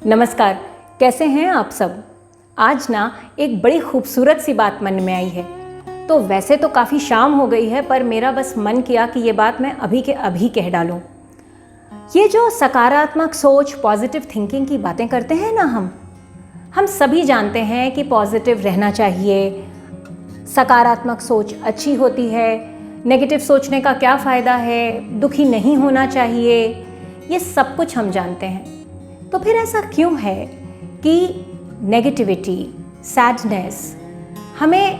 नमस्कार, कैसे हैं आप सब। आज ना एक बड़ी खूबसूरत सी बात मन में आई है। तो वैसे तो काफ़ी शाम हो गई है, पर मेरा बस मन किया कि ये बात मैं अभी के अभी कह डालूं। ये जो सकारात्मक सोच, पॉजिटिव थिंकिंग की बातें करते हैं ना, हम सभी जानते हैं कि पॉजिटिव रहना चाहिए, सकारात्मक सोच अच्छी होती है, नेगेटिव सोचने का क्या फ़ायदा है, दुखी नहीं होना चाहिए, ये सब कुछ हम जानते हैं। तो फिर ऐसा क्यों है कि नेगेटिविटी, सैडनेस हमें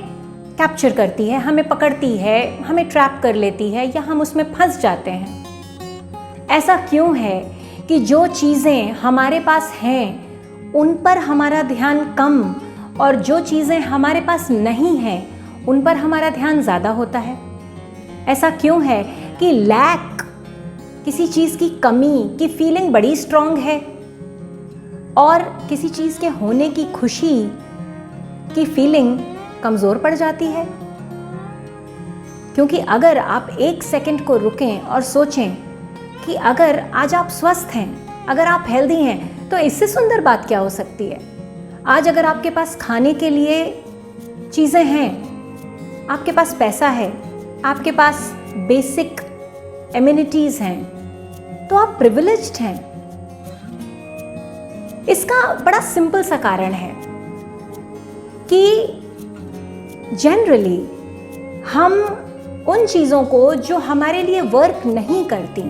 कैप्चर करती है, हमें पकड़ती है, हमें ट्रैप कर लेती है या हम उसमें फंस जाते हैं। ऐसा क्यों है कि जो चीज़ें हमारे पास हैं उन पर हमारा ध्यान कम और जो चीज़ें हमारे पास नहीं हैं उन पर हमारा ध्यान ज़्यादा होता है। ऐसा क्यों है कि लैक, किसी चीज़ की कमी की फीलिंग बड़ी स्ट्रॉन्ग है और किसी चीज़ के होने की खुशी की फीलिंग कमज़ोर पड़ जाती है। क्योंकि अगर आप एक सेकंड को रुकें और सोचें कि अगर आज आप स्वस्थ हैं, अगर आप हेल्दी हैं, तो इससे सुंदर बात क्या हो सकती है। आज अगर आपके पास खाने के लिए चीज़ें हैं, आपके पास पैसा है, आपके पास बेसिक एमिनिटीज़ हैं, तो आप प्रिविलेज्ड हैं। इसका बड़ा सिंपल सा कारण है कि जनरली हम उन चीज़ों को जो हमारे लिए वर्क नहीं करती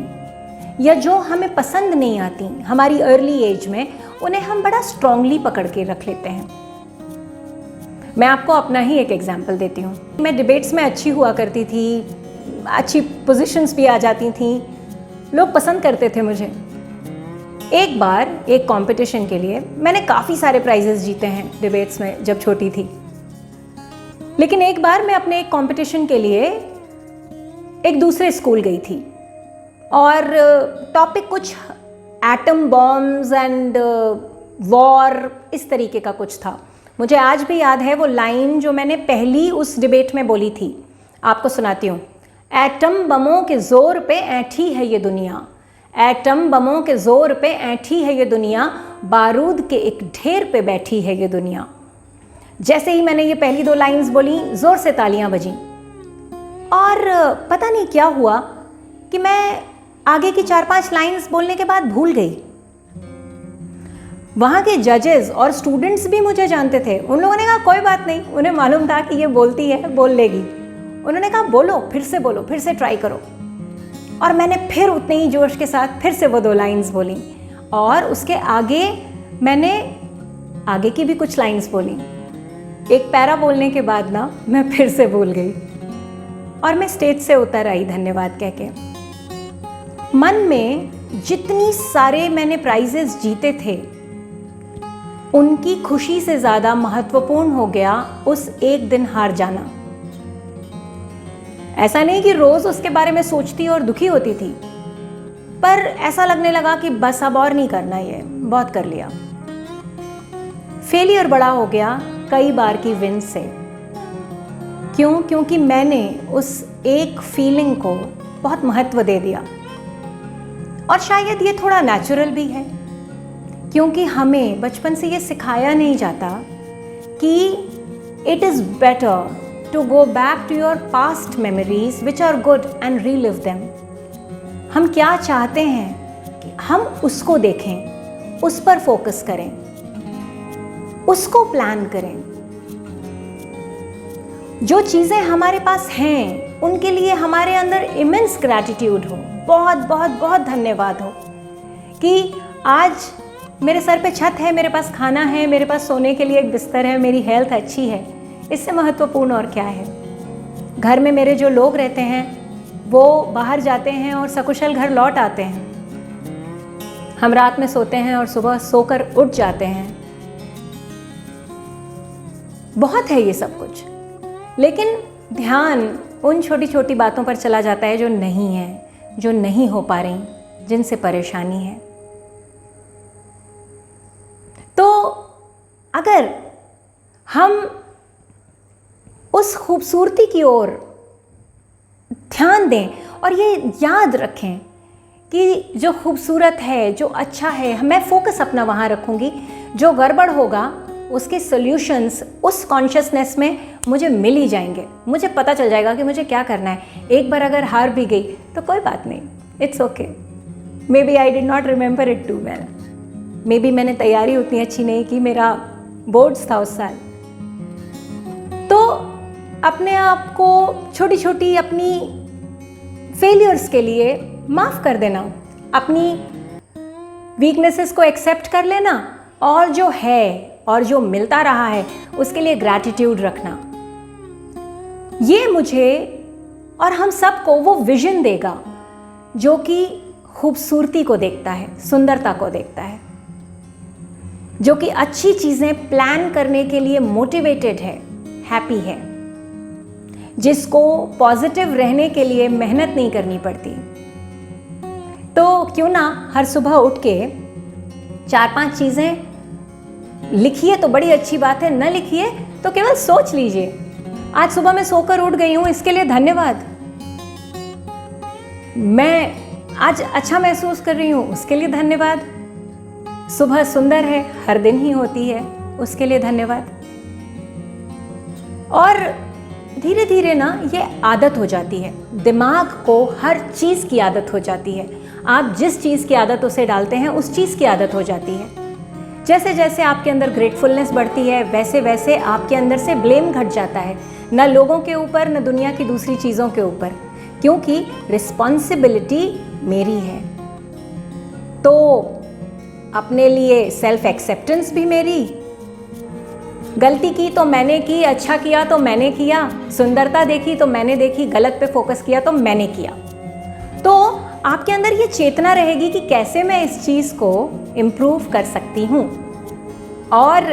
या जो हमें पसंद नहीं आती हमारी अर्ली एज में, उन्हें हम बड़ा स्ट्रांगली पकड़ के रख लेते हैं। मैं आपको अपना ही एक एग्जांपल देती हूँ। मैं डिबेट्स में अच्छी हुआ करती थी, अच्छी पोजीशंस भी आ जाती थी, लोग पसंद करते थे मुझे। एक बार एक कंपटीशन के लिए मैंने काफ़ी सारे प्राइजेस जीते हैं डिबेट्स में जब छोटी थी। लेकिन एक बार मैं अपने एक कंपटीशन के लिए एक दूसरे स्कूल गई थी और टॉपिक कुछ एटम बॉम्ब्स एंड वॉर, इस तरीके का कुछ था। मुझे आज भी याद है वो लाइन जो मैंने पहली उस डिबेट में बोली थी। आपको सुनाती हूँ। एटम बमों के जोर पे ऐंठी है ये दुनिया, एटम बमों के जोर पे ऐंठी है ये दुनिया, बारूद के एक ढेर पे बैठी है ये दुनिया। जैसे ही मैंने ये पहली दो लाइंस बोली, जोर से तालियां बजीं और पता नहीं क्या हुआ कि मैं आगे की 4-5 लाइंस बोलने के बाद भूल गई। वहाँ के जजेस और स्टूडेंट्स भी मुझे जानते थे। उन लोगों ने कहा कोई बात नहीं, उन्हें मालूम था कि ये बोलती है, बोल लेगी। उन्होंने कहा बोलो, फिर से ट्राई करो। और मैंने फिर उतने ही जोश के साथ फिर से वो 2 लाइंस बोली और उसके आगे मैंने आगे की भी कुछ लाइंस बोली। एक पैरा बोलने के बाद ना मैं फिर से भूल गई और मैं स्टेज से उतर आई धन्यवाद कह के। मन में जितनी सारे मैंने प्राइजेस जीते थे उनकी खुशी से ज़्यादा महत्वपूर्ण हो गया उस एक दिन हार जाना। ऐसा नहीं कि रोज़ उसके बारे में सोचती और दुखी होती थी, पर ऐसा लगने लगा कि बस अब और नहीं करना, ये बहुत कर लिया। फेलियर बड़ा हो गया कई बार की विन से। क्यों? क्योंकि मैंने उस एक फीलिंग को बहुत महत्व दे दिया। और शायद ये थोड़ा नेचुरल भी है, क्योंकि हमें बचपन से ये सिखाया नहीं जाता कि it is better to go back to your past memories which are good and relive them। हम क्या चाहते हैं कि हम उसको देखें, उस पर फोकस करें, उसको प्लान करें। जो चीज़ें हमारे पास हैं उनके लिए हमारे अंदर इमेंस ग्रैटिट्यूड हो, बहुत बहुत बहुत धन्यवाद हो कि आज मेरे सर पे छत है, मेरे पास खाना है, मेरे पास सोने के लिए एक बिस्तर है, मेरी हेल्थ अच्छी है। इससे महत्वपूर्ण और क्या है। घर में मेरे जो लोग रहते हैं वो बाहर जाते हैं और सकुशल घर लौट आते हैं। हम रात में सोते हैं और सुबह सोकर उठ जाते हैं। बहुत है ये सब कुछ, लेकिन ध्यान उन छोटी छोटी बातों पर चला जाता है जो नहीं है, जो नहीं हो पा रही, जिनसे परेशानी है। तो अगर हम उस खूबसूरती की ओर ध्यान दें और ये याद रखें कि जो खूबसूरत है, जो अच्छा है, मैं फोकस अपना वहाँ रखूँगी। जो गड़बड़ होगा उसके सॉल्यूशंस उस कॉन्शियसनेस में मुझे मिल ही जाएंगे, मुझे पता चल जाएगा कि मुझे क्या करना है। एक बार अगर हार भी गई तो कोई बात नहीं, it's okay. Maybe I did not remember it too well, maybe मैंने तैयारी उतनी अच्छी नहीं की, मेरा बोर्ड्स था उस साल। तो अपने आप को छोटी छोटी अपनी फेलियर्स के लिए माफ़ कर देना, अपनी वीकनेसेस को एक्सेप्ट कर लेना, और जो है और जो मिलता रहा है उसके लिए ग्रैटिट्यूड रखना, ये मुझे और हम सबको वो विजन देगा जो कि खूबसूरती को देखता है, सुंदरता को देखता है, जो कि अच्छी चीज़ें प्लान करने के लिए मोटिवेटेड है, हैप्पी है, जिसको पॉजिटिव रहने के लिए मेहनत नहीं करनी पड़ती। तो क्यों ना हर सुबह उठ के 4-5 चीज़ें लिखिए तो बड़ी अच्छी बात है, न लिखिए तो केवल सोच लीजिए, आज सुबह मैं सोकर उठ गई हूँ, इसके लिए धन्यवाद। मैं आज अच्छा महसूस कर रही हूँ, उसके लिए धन्यवाद। सुबह सुंदर है, हर दिन ही होती है, उसके लिए धन्यवाद। और धीरे धीरे ना ये आदत हो जाती है, दिमाग को हर चीज़ की आदत हो जाती है। आप जिस चीज़ की आदत उसे डालते हैं उस चीज़ की आदत हो जाती है। जैसे जैसे आपके अंदर ग्रेटफुलनेस बढ़ती है वैसे वैसे आपके अंदर से ब्लेम घट जाता है, न लोगों के ऊपर न दुनिया की दूसरी चीज़ों के ऊपर, क्योंकि रिस्पॉन्सिबिलिटी मेरी है। तो अपने लिए सेल्फ एक्सेप्टेंस भी मेरी, गलती की तो मैंने की, अच्छा किया तो मैंने किया, सुंदरता देखी तो मैंने देखी, गलत पे फोकस किया तो मैंने किया। तो आपके अंदर ये चेतना रहेगी कि कैसे मैं इस चीज़ को इम्प्रूव कर सकती हूँ, और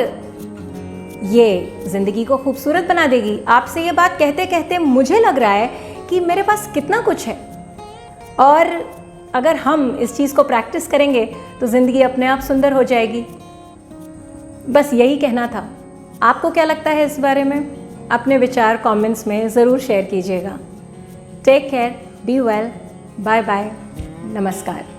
ये ज़िंदगी को खूबसूरत बना देगी। आपसे ये बात कहते कहते मुझे लग रहा है कि मेरे पास कितना कुछ है, और अगर हम इस चीज़ को प्रैक्टिस करेंगे तो ज़िंदगी अपने आप सुंदर हो जाएगी। बस यही कहना था। आपको क्या लगता है इस बारे में? अपने विचार कमेंट्स में ज़रूर शेयर कीजिएगा। Take care, be well, bye bye, नमस्कार।